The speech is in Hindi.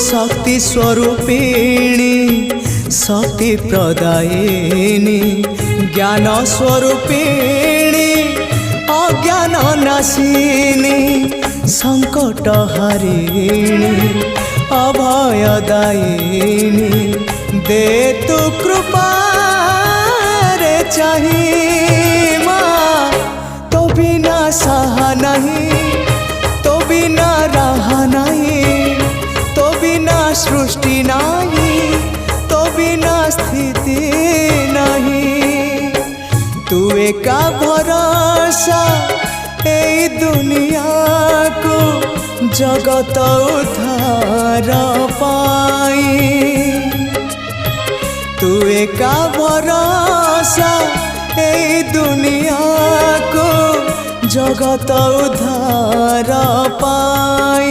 शक्ति स्वरूपिणी शक्ति प्रदायिनी ज्ञान स्वरूपिणी अज्ञान नाशिनी संकट हरिणी अभयदायिनी दे तू कृपा रे चाहिए माँ तो बिना सहा नहीं तो बिना रहा नहीं तो बिना सृष्टि नहीं तो बिना स्थिति नहीं तू एका भरोसा ए दुनिया को जगत उद्धार पाई तू एका भरोसा ए दुनिया को जगत उद्धार पाई।